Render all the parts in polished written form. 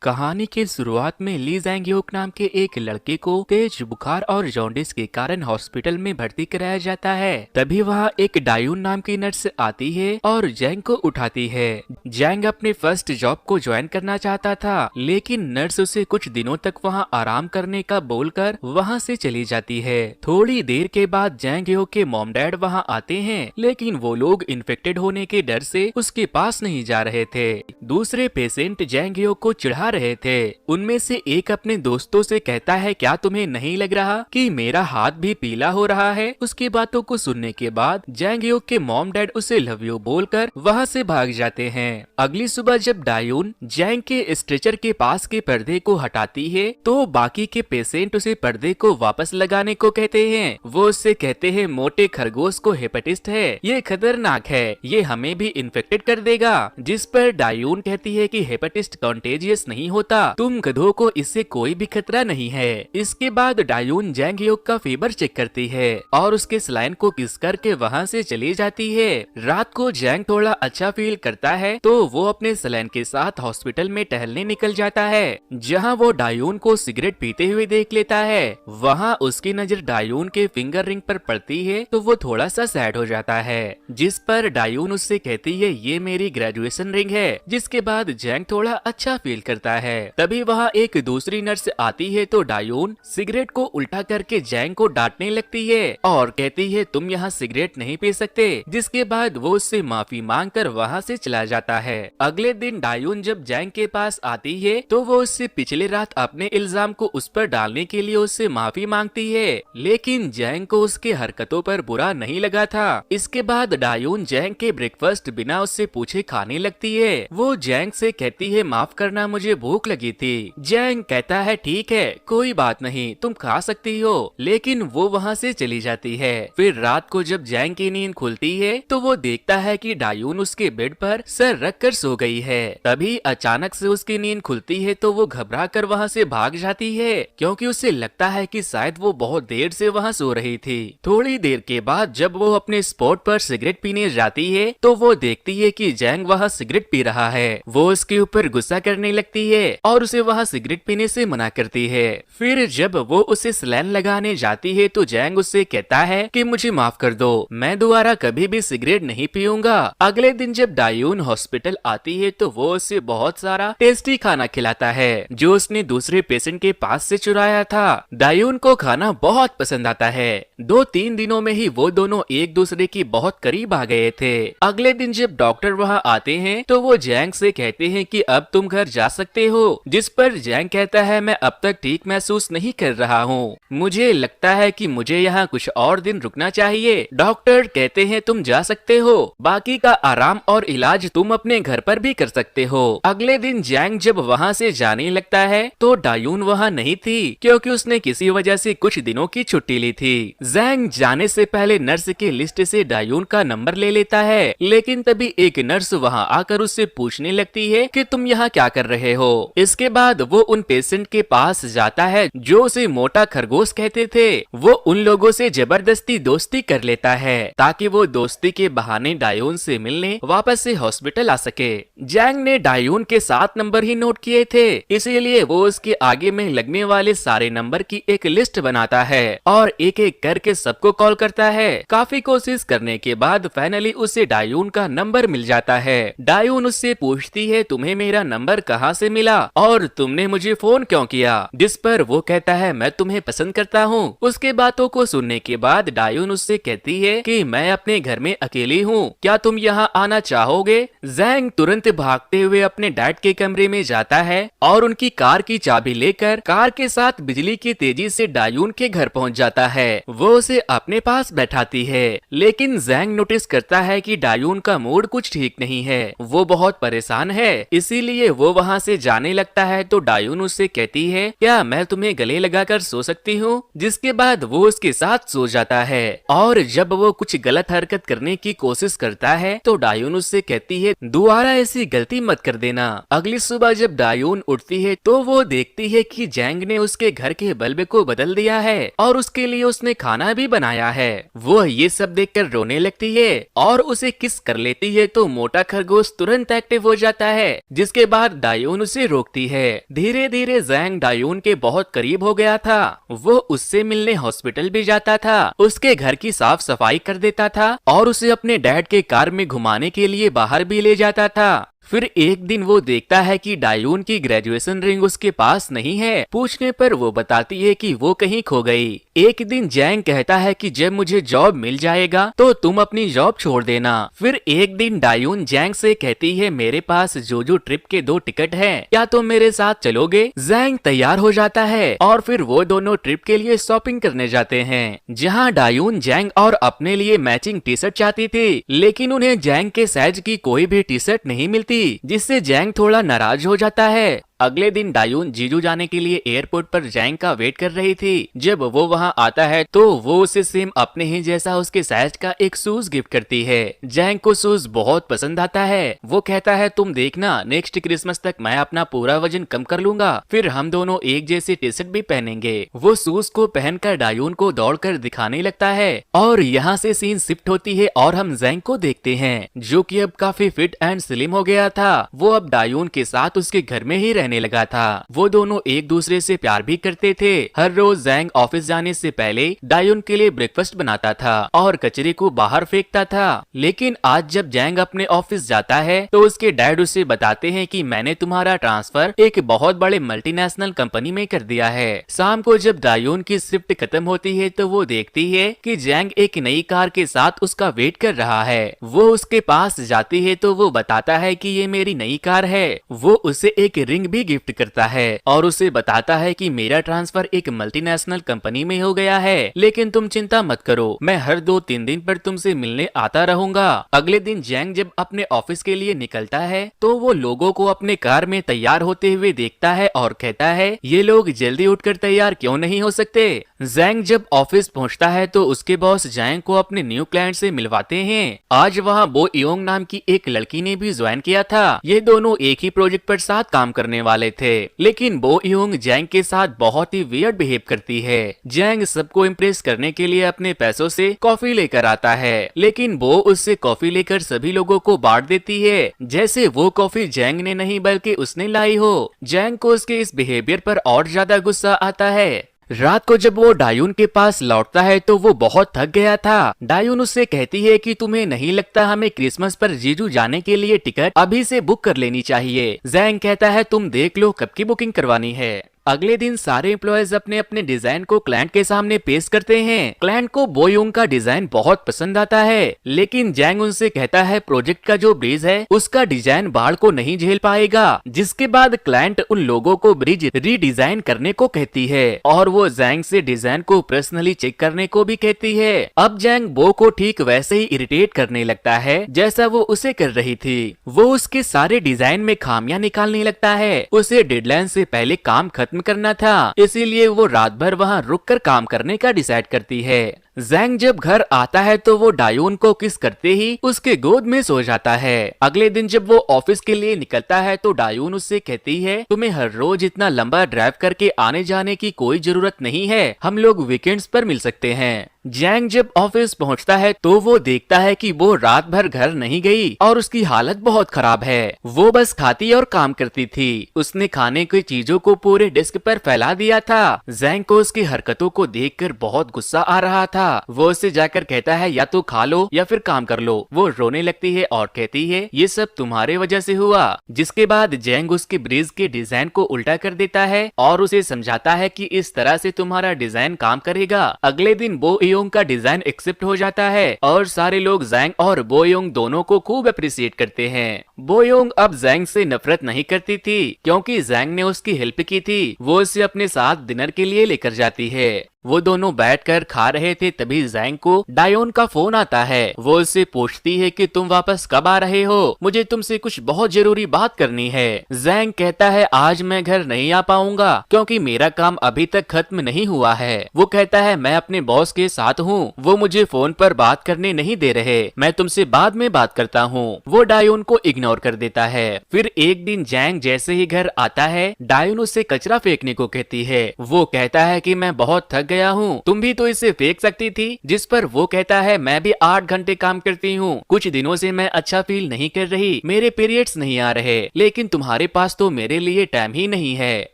कहानी के शुरुआत में ली जैंगयोक नाम के एक लड़के को तेज बुखार और जॉन्डिस के कारण हॉस्पिटल में भर्ती कराया जाता है। तभी वहाँ एक डायून नाम की नर्स आती है और जैंग को उठाती है। जैंग अपने फर्स्ट जॉब को ज्वाइन करना चाहता था, लेकिन नर्स उसे कुछ दिनों तक वहाँ आराम करने का बोलकर वहाँ से चली जाती है। थोड़ी देर के बाद जैंगयोक के मॉम डैड वहाँ आते हैं, लेकिन वो लोग इन्फेक्टेड होने के डर से उसके पास नहीं जा रहे थे। दूसरे पेशेंट जैंगयोक को चिढ़ा रहे थे। उनमें से एक अपने दोस्तों से कहता है, क्या तुम्हें नहीं लग रहा कि मेरा हाथ भी पीला हो रहा है? उसकी बातों को सुनने के बाद जैंगयोक के मॉम डैड उसे लव यू बोलकर वहाँ से भाग जाते हैं। अगली सुबह जब डायून जैंग के स्ट्रेचर के पास के पर्दे को हटाती है, तो बाकी के पेशेंट उसे पर्दे को वापस लगाने को कहते हैं। वो उससे कहते हैं, मोटे खरगोश को हेपेटिस्ट है, ये खतरनाक है, ये हमें भी इन्फेक्टेड कर देगा। जिस पर डायून कहती है कि हेपेटिस्ट कॉन्टेजियस नहीं होता, तुम गधों को इससे कोई भी खतरा नहीं है। इसके बाद डायून जैंगयोक का फीवर चेक करती है और उसके सलाइन को किस करके वहाँ से चली जाती है। रात को जैंग थोड़ा अच्छा फील करता है, तो वो अपने सलाइन के साथ हॉस्पिटल में टहलने निकल जाता है, जहाँ वो डायून को सिगरेट पीते हुए देख लेता है। वहाँ उसकी नजर डायून के फिंगर रिंग पर पड़ती है, तो वो थोड़ा सा सैड हो जाता है। जिस पर डायून उससे कहती है, ये मेरी ग्रेजुएशन रिंग है। जिसके बाद जैंग थोड़ा अच्छा फील करता है। तभी वहाँ एक दूसरी नर्स आती है, तो डायून सिगरेट को उल्टा करके जैंग को डांटने लगती है और कहती है, तुम यहाँ सिगरेट नहीं पी सकते। जिसके बाद वो उससे माफी मांगकर वहाँ से चला जाता है। अगले दिन डायून जब जैंग के पास आती है, तो वो उससे पिछले रात अपने इल्जाम को उस पर डालने के लिए उससे माफी मांगती है, लेकिन जैंग को उसके हरकतों पर बुरा नहीं लगा था। इसके बाद डायून जैंग के ब्रेकफास्ट बिना उससे पूछे खाने लगती है। वो जैंग से कहती है, माफ करना, मुझे भूख लगी थी। जैंग कहता है, ठीक है, कोई बात नहीं, तुम खा सकती हो, लेकिन वो वहाँ से चली जाती है। फिर रात को जब जैंग की नींद खुलती है, तो वो देखता है कि डायून उसके बेड पर सर रखकर सो गई है। तभी अचानक से उसकी नींद खुलती है, तो वो घबरा कर वहाँ से भाग जाती है, क्योंकि उसे लगता है कि शायद वो बहुत देर से वहाँ सो रही थी। थोड़ी देर के बाद जब वो अपने स्पॉट पर सिगरेट पीने जाती है, तो वो देखती है कि जैंग वहाँ सिगरेट पी रहा है। वो उसके ऊपर गुस्सा करने लगती है और उसे वहाँ सिगरेट पीने से मना करती है। फिर जब वो उसे सलाइन लगाने जाती है, तो जैंग उससे कहता है कि मुझे माफ कर दो, मैं दोबारा कभी भी सिगरेट नहीं पीऊंगा। अगले दिन जब डायून हॉस्पिटल आती है, तो वो उसे बहुत सारा टेस्टी खाना खिलाता है, जो उसने दूसरे पेशेंट के पास से चुराया था। डायून को खाना बहुत पसंद आता है। 2-3 दिनों में ही वो दोनों एक दूसरे की बहुत करीब आ गए थे। अगले दिन जब डॉक्टर वहाँ आते हैं, तो वो जैंग से कहते हैं कि अब तुम घर जा सकते हो। जिस पर जैंग कहता है, मैं अब तक ठीक महसूस नहीं कर रहा हूँ, मुझे लगता है कि मुझे यहाँ कुछ और दिन रुकना चाहिए। डॉक्टर कहते हैं, तुम जा सकते हो, बाकी का आराम और इलाज तुम अपने घर पर भी कर सकते हो। अगले दिन जैंग जब वहाँ से जाने लगता है, तो डायून वहाँ नहीं थी, क्योंकि उसने किसी वजह से कुछ दिनों की छुट्टी ली थी। जैंग जाने से पहले नर्स के लिस्ट से डायून का नंबर ले लेता है, लेकिन तभी एक नर्स वहाँ आकर उससे पूछने लगती है कि तुम यहाँ क्या कर रहे हो। इसके बाद वो उन पेशेंट के पास जाता है जो उसे मोटा खरगोश कहते थे। वो उन लोगों से जबरदस्ती दोस्ती कर लेता है, ताकि वो दोस्ती के बहाने डायून से मिलने वापस से हॉस्पिटल आ सके। जैंग ने डायून के 7 नंबर ही नोट किए थे, इसीलिए वो उसके आगे में लगने वाले सारे नंबर की एक लिस्ट बनाता है और एक एक करके सबको कॉल करता है। काफी कोशिश करने के बाद फाइनली उसे डायून का नंबर मिल जाता है। डायून उससे पूछती है, तुम्हें मेरा नंबर कहाँ से मिला और तुमने मुझे फोन क्यों किया? जिस पर वो कहता है, मैं तुम्हें पसंद करता हूँ। उसके बातों को सुनने के बाद डायून उससे कहती है कि मैं अपने घर में अकेली हूँ, क्या तुम यहाँ आना चाहोगे? जैंग तुरंत भागते हुए अपने डैड के कमरे में जाता है और उनकी कार की चाबी लेकर कार के साथ बिजली की तेजी से डायून के घर पहुँच जाता है। वो उसे अपने पास बैठाती है, लेकिन जैंग नोटिस करता है कि डायून का मूड कुछ ठीक नहीं है, वो बहुत परेशान है, इसीलिए वो वहाँ से जाने लगता है। तो डायून उससे कहती है, क्या मैं तुम्हें गले लगाकर सो सकती हूँ? जिसके बाद वो उसके साथ सो जाता है और जब वो कुछ गलत हरकत करने की कोशिश करता है, तो डायून उससे कहती है, दोबारा ऐसी गलती मत कर देना। अगली सुबह जब डायून उठती है, तो वो देखती है कि जैंग ने उसके घर के बल्ब को बदल दिया है और उसके लिए उसने खाना भी बनाया है। वो ये सब देखकर रोने लगती है और उसे किस कर लेती है, तो मोटा खरगोश तुरंत एक्टिव हो जाता है। जिसके बाद डायून उसे रोकती है। धीरे धीरे जैंग डायून के बहुत करीब हो गया था। वो उससे मिलने हॉस्पिटल भी जाता था, उसके घर की साफ सफाई कर देता था और उसे अपने डैड के कार में घुमाने के लिए बाहर भी ले जाता था। फिर एक दिन वो देखता है कि डायून की ग्रेजुएशन रिंग उसके पास नहीं है। पूछने पर वो बताती है कि वो कहीं खो गई। एक दिन जैंग कहता है कि जब मुझे जॉब मिल जाएगा तो तुम अपनी जॉब छोड़ देना। फिर एक दिन डायून जैंग से कहती है मेरे पास जोजो ट्रिप के 2 टिकट हैं, क्या तुम मेरे साथ चलोगे? जैंग तैयार हो जाता है और फिर वो दोनों ट्रिप के लिए शॉपिंग करने जाते हैं, जहाँ डायून जैंग और अपने लिए मैचिंग टी शर्ट चाहती थी, लेकिन उन्हें जैंग के साइज की कोई भी टी शर्ट नहीं मिलती, जिससे जैंग थोड़ा नाराज हो जाता है। अगले दिन डायून जीजू जाने के लिए एयरपोर्ट पर जैंग का वेट कर रही थी। जब वो वहाँ आता है तो वो उसे सेम अपने ही जैसा उसके साइज का एक शूज गिफ्ट करती है। जैंग को शूज बहुत पसंद आता है। वो कहता है तुम देखना, नेक्स्ट क्रिसमस तक मैं अपना पूरा वजन कम कर लूंगा, फिर हम दोनों एक जैसी टी शर्ट भी पहनेंगे। वो शूज को पहनकर डायून को दौड़कर दिखाने लगता है और यहाँ से सीन शिफ्ट होती है और हम जैंग को देखते हैं, जो कि अब काफी फिट एंड स्लिम हो गया था। वो अब डायून के साथ उसके घर में ही रहने लगा था। वो दोनों एक दूसरे से प्यार भी करते थे। हर रोज जैंग ऑफिस जाने से पहले डायून के लिए ब्रेकफास्ट बनाता था और कचरे को बाहर फेंकता था। लेकिन आज जब जैंग अपने ऑफिस जाता है तो उसके डैड उसे बताते हैं कि मैंने तुम्हारा ट्रांसफर एक बहुत बड़े मल्टीनेशनल कंपनी में कर दिया है। शाम को जब डायून की शिफ्ट खत्म होती है तो वो देखती है कि जैंग एक नई कार के साथ उसका वेट कर रहा है। वो उसके पास जाती है तो वो बताता है कि ये मेरी नई कार है। वो उसे एक रिंग भी गिफ्ट करता है और उसे बताता है कि मेरा ट्रांसफर एक मल्टीनेशनल कंपनी में हो गया है, लेकिन तुम चिंता मत करो, मैं हर 2-3 दिन पर तुमसे मिलने आता रहूंगा। अगले दिन जैंग जब अपने ऑफिस के लिए निकलता है तो वो लोगों को अपने कार में तैयार होते हुए देखता है और कहता है ये लोग जल्दी उठकर तैयार क्यों नहीं हो सकते। जैंग जब ऑफिस पहुंचता है तो उसके बॉस जैंग को अपने न्यू क्लाइंट से मिलवाते हैं। आज वहाँ बो योंग नाम की एक लड़की ने भी ज्वाइन किया था। ये दोनों एक ही प्रोजेक्ट पर साथ काम करने वाले थे, लेकिन बो योंग जैंग के साथ बहुत ही वियर्ड बिहेव करती है। जैंग सबको इम्प्रेस करने के लिए अपने पैसों से कॉफी लेकर आता है, लेकिन बो उससे कॉफी लेकर सभी लोगों को बांट देती है, जैसे वो कॉफी जैंग ने नहीं बल्कि उसने लाई हो। जैंग को उसके इस बिहेवियर पर और ज्यादा गुस्सा आता है। रात को जब वो डायून के पास लौटता है तो वो बहुत थक गया था। डायून उससे कहती है कि तुम्हें नहीं लगता हमें क्रिसमस पर जीजू जाने के लिए टिकट अभी से बुक कर लेनी चाहिए? जैंग कहता है तुम देख लो कब की बुकिंग करवानी है। अगले दिन सारे एम्प्लॉयज अपने अपने डिजाइन को क्लाइंट के सामने पेश करते हैं। क्लाइंट को बो योंग का डिजाइन बहुत पसंद आता है, लेकिन जैंग उनसे कहता है प्रोजेक्ट का जो ब्रिज है उसका डिजाइन बाढ़ को नहीं झेल पाएगा। जिसके बाद क्लाइंट उन लोगों को ब्रिज रीडिजाइन करने को कहती है और वो जैंग से डिजाइन को पर्सनली चेक करने को भी कहती है। अब जैंग बो को ठीक वैसे ही इरिटेट करने लगता है जैसा वो उसे कर रही थी। वो उसके सारे डिजाइन में खामियां निकालने लगता है। उसे डेडलाइन से पहले काम खत्म करना था, इसीलिए वो रात भर वहाँ रुककर काम करने का डिसाइड करती है। जैंग जब घर आता है तो वो डायून को किस करते ही उसके गोद में सो जाता है। अगले दिन जब वो ऑफिस के लिए निकलता है तो डायून उससे कहती है तुम्हें हर रोज इतना लंबा ड्राइव करके आने जाने की कोई जरूरत नहीं है, हम लोग वीकेंड्स पर मिल सकते हैं। जैंग जब ऑफिस पहुंचता है तो वो देखता है कि वो रात भर घर नहीं गई और उसकी हालत बहुत खराब है। वो बस खाती और काम करती थी। उसने खाने की चीजों को पूरे डेस्क पर फैला दिया था। जैंग को उसकी हरकतों को देखकर बहुत गुस्सा आ रहा था। वो उससे जाकर कहता है या तो खा लो या फिर काम कर लो। वो रोने लगती है और कहती है ये सब तुम्हारे वजह से हुआ। जिसके बाद जैंग उसके ब्रिज के डिजाइन को उल्टा कर देता है और उसे समझाता है कि इस तरह से तुम्हारा डिजाइन काम करेगा। अगले दिन बो योंग का डिजाइन एक्सेप्ट हो जाता है और सारे लोग जैंग और बो योंग दोनों को खूब अप्रिशिएट करते हैं। बो योंग अब जैंग से नफरत नहीं करती थी क्योंकि जैंग ने उसकी हेल्प की थी। वो उसे अपने साथ डिनर के लिए लेकर जाती है। वो दोनों बैठकर खा रहे थे तभी जैंग को डायोन का फोन आता है। वो उससे पूछती है कि तुम वापस कब आ रहे हो, मुझे तुमसे कुछ बहुत जरूरी बात करनी है। जैंग कहता है आज मैं घर नहीं आ पाऊंगा क्योंकि मेरा काम अभी तक खत्म नहीं हुआ है। वो कहता है मैं अपने बॉस के साथ हूँ, वो मुझे फोन पर बात करने नहीं दे रहे, मैं तुमसे बाद में बात करता हूँ। वो डायोन को इग्नोर कर देता है। फिर एक दिन जैंग जैसे ही घर आता है डायोन उससे कचरा फेंकने को कहती है। वो कहता है कि मैं बहुत थक गया हूँ, तुम भी तो इसे फेंक सकती थी। जिस पर वो कहता है मैं भी 8 घंटे काम करती हूँ, कुछ दिनों से मैं अच्छा फील नहीं कर रही, मेरे पीरियड्स नहीं आ रहे, लेकिन तुम्हारे पास तो मेरे लिए टाइम ही नहीं है।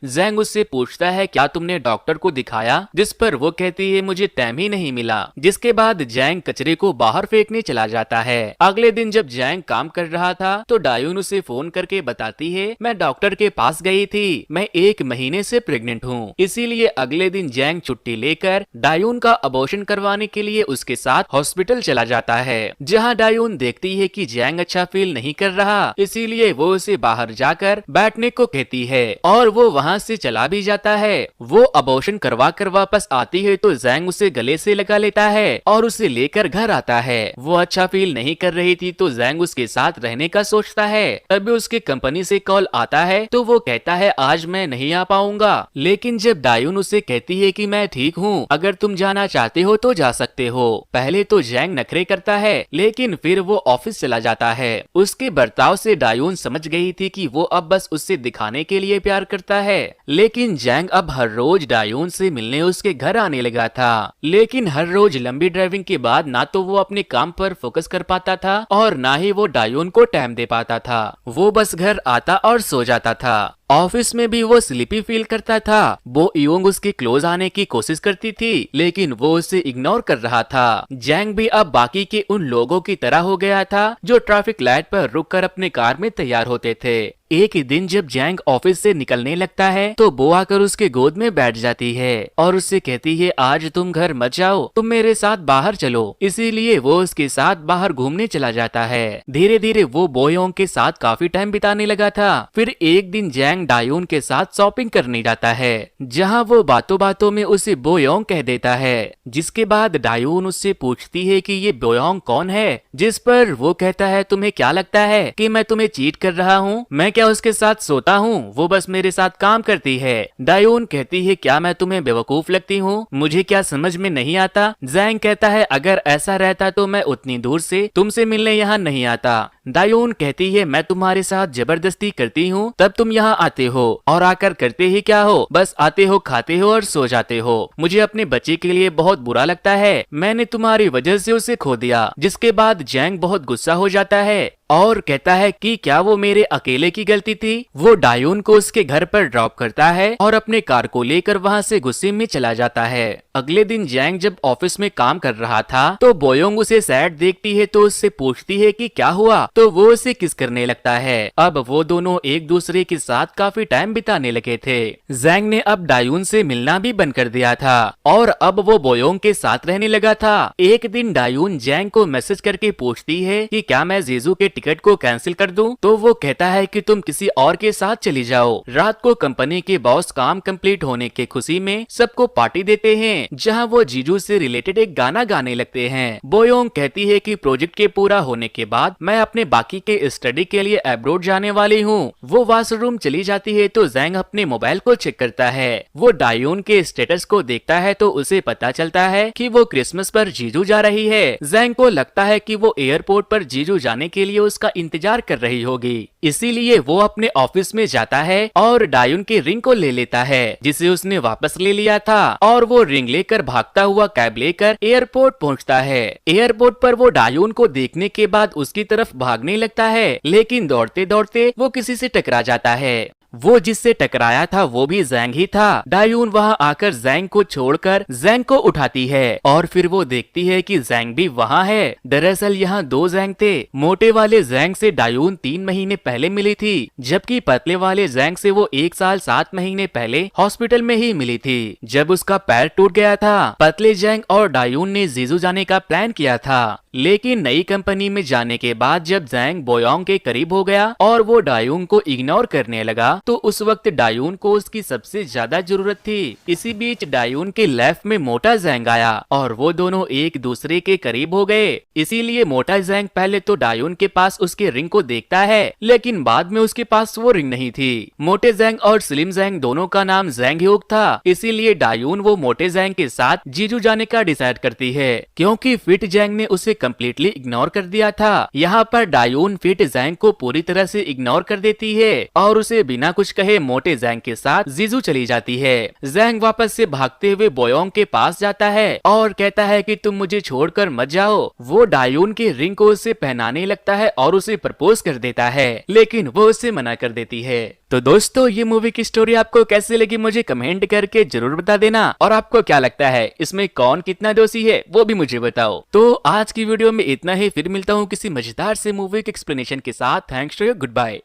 जैंग उससे पूछता है क्या तुमने डॉक्टर को दिखाया, जिस पर वो कहती है मुझे टाइम ही नहीं मिला। जिसके बाद जैंग कचरे को बाहर फेंकने चला जाता है। अगले दिन जब जैंग काम कर रहा था तो डायून उसे फोन करके बताती है मैं डॉक्टर के पास गई थी, मैं 1 महीने से प्रेग्नेंट हूँ। इसीलिए अगले दिन जैंग छुट्टी लेकर डायून का अबॉर्शन करवाने के लिए उसके साथ हॉस्पिटल चला जाता है, जहाँ डायून देखती है कि जैंग अच्छा फील नहीं कर रहा, इसीलिए वो उसे बाहर जाकर बैठने को कहती है और वो वहाँ से चला भी जाता है। वो अबॉर्शन करवा कर वापस आती है तो जैंग उसे गले से लगा लेता है और उसे लेकर घर आता है। वो अच्छा फील नहीं कर रही थी तो जैंग उसके साथ रहने का सोचता है। तभी उसके कंपनी से कॉल आता है तो वो कहता है आज मैं नहीं आ पाऊंगा, लेकिन जब डायून उसे कहती है कि मैं ठीक हूँ, अगर तुम जाना चाहते हो तो जा सकते हो। पहले तो जैंग नखरे करता है लेकिन फिर वो ऑफिस चला जाता है। उसके बर्ताव से डायून समझ गई थी कि वो अब बस उससे दिखाने के लिए प्यार करता है, लेकिन जैंग अब हर रोज डायून से मिलने उसके घर आने लगा था। लेकिन हर रोज लंबी ड्राइविंग के बाद ना तो वो अपने काम पर फोकस कर पाता था और ना ही वो डायून को टाइम दे पाता था। वो बस घर आता और सो जाता था। ऑफिस में भी वो स्लीपी फील करता था। वो योंग उसके क्लोज आने की कोशिश करती थी लेकिन वो उसे इग्नोर कर रहा था। जैंग भी अब बाकी के उन लोगों की तरह हो गया था जो ट्रैफिक लाइट पर रुककर अपने कार में तैयार होते थे। एक दिन जब जैंग ऑफिस से निकलने लगता है तो बो आकर उसके गोद में बैठ जाती है और उससे कहती है आज तुम घर मत जाओ, तुम मेरे साथ बाहर चलो। इसीलिए वो उसके साथ बाहर घूमने चला जाता है। धीरे धीरे वो बोयोंग के साथ काफी टाइम बिताने लगा था। फिर एक दिन जैंग डायून के साथ शॉपिंग करने जाता है, जहाँ वो बातों बातों में उसे बोयोंग कह देता है। जिसके बाद डायून उससे पूछती है कि ये बोयोंग कौन है, जिस पर वो कहता है तुम्हें क्या लगता है कि मैं तुम्हें चीट कर रहा हूँ, मैं क्या उसके साथ सोता हूँ, वो बस मेरे साथ काम करती है। डायून कहती है क्या मैं तुम्हें बेवकूफ लगती हूँ, मुझे क्या समझ में नहीं आता। जैंग कहता है अगर ऐसा रहता तो मैं उतनी दूर से तुमसे मिलने यहाँ नहीं आता। डायून कहती है मैं तुम्हारे साथ जबरदस्ती करती हूँ तब तुम यहाँ आते हो, और आकर करते ही क्या हो, बस आते हो, खाते हो और सो जाते हो। मुझे अपने बच्चे के लिए बहुत बुरा लगता है, मैंने तुम्हारी वजह से उसे खो दिया। जिसके बाद जैंग बहुत गुस्सा हो जाता है और कहता है कि क्या वो मेरे अकेले की गलती थी। वो डायून को उसके घर पर ड्रॉप करता है और अपने कार को लेकर वहाँ से गुस्से में चला जाता है। अगले दिन जैंग जब ऑफिस में काम कर रहा था तो बोयोंग उसे सैड देखती है तो उससे पूछती है कि क्या हुआ, तो वो उसे किस करने लगता है। अब वो दोनों एक दूसरे के साथ काफी टाइम बिताने लगे थे। जैंग ने अब डायून से मिलना भी बंद कर दिया था और अब वो बोयोंग के साथ रहने लगा था। एक दिन डायून जैंग को मैसेज करके पूछती है कि क्या मैं जीजू के टिकट को कैंसिल कर दूं, तो वो कहता है कि तुम किसी और के साथ चली जाओ। रात को कंपनी के बॉस काम कंप्लीट होने के खुशी में सबको पार्टी देते हैं, जहां वो जीजू से रिलेटेड एक गाना गाने लगते हैं। बोयोंग कहती है कि प्रोजेक्ट के पूरा होने के बाद मैं अपने बाकी के स्टडी के लिए अब्रॉड जाने वाली हूँ। वो वॉशरूम चली जाती है तो जैंग अपने मोबाइल को चेक करता है। वो डायून के स्टेटस को देखता है तो उसे पता चलता है कि वो क्रिसमस पर जीजू जा रही है। जैंग को लगता है कि वो एयरपोर्ट पर जीजू जाने के लिए उसका इंतजार कर रही होगी, इसीलिए वो अपने ऑफिस में जाता है और डायून की रिंग को ले लेता है जिसे उसने वापस ले लिया था, और वो रिंग लेकर भागता हुआ कैब लेकर एयरपोर्ट पहुंचता है। एयरपोर्ट पर वो डायून को देखने के बाद उसकी तरफ भागने लगता है, लेकिन दौड़ते दौड़ते वो किसी से टकरा जाता है। वो जिससे टकराया था वो भी जैंग ही था। डायून वहाँ आकर जैंग को छोड़कर जैंग को उठाती है और फिर वो देखती है कि जैंग भी वहाँ है। दरअसल यहाँ 2 जैंग थे। मोटे वाले जैंग से डायून 3 महीने पहले मिली थी, जबकि पतले वाले जैंग से वो 1 साल 7 महीने पहले हॉस्पिटल में ही मिली थी जब उसका पैर टूट गया था। पतले जैंग और डायून ने जीजू जाने का प्लान किया था, लेकिन नई कंपनी में जाने के बाद जब जैंग बोयोंग के करीब हो गया और वो डायून को इग्नोर करने लगा तो उस वक्त डायून को उसकी सबसे ज्यादा जरूरत थी। इसी बीच डायून के लेफ्ट में मोटा जैंग आया और वो दोनों एक दूसरे के करीब हो गए। इसीलिए मोटा जैंग पहले तो डायून के पास उसके रिंग को देखता है, लेकिन बाद में उसके पास वो रिंग नहीं थी। मोटे जैंग और स्लिम जैंग दोनों का नाम जैंग ह्यूग था, इसीलिए डायून वो मोटे जैंग के साथ जीजू जाने का डिसाइड करती है, क्योंकि फिट जैंग ने उसे कम्प्लीटली इग्नोर कर दिया था। यहाँ पर डायून फिट जैंग को पूरी तरह से इग्नोर कर देती है और उसे बिना कुछ कहे मोटे जैंग के साथ जीजू चली जाती है। जैंग वापस से भागते हुए बोयोंग के पास जाता है और कहता है कि तुम मुझे छोड़कर मत जाओ। वो डायून के रिंग को उसे पहनाने लगता है और उसे प्रपोज कर देता है, लेकिन वो उसे मना कर देती है। तो दोस्तों, ये मूवी की स्टोरी आपको कैसी लगी मुझे कमेंट करके जरूर बता देना, और आपको क्या लगता है इसमें कौन कितना दोषी है वो भी मुझे बताओ। तो आज की वीडियो में इतना ही, फिर मिलता हूँ किसी मजेदार से मूवी के एक्सप्लेनेशन के साथ। Thanks to you, good bye.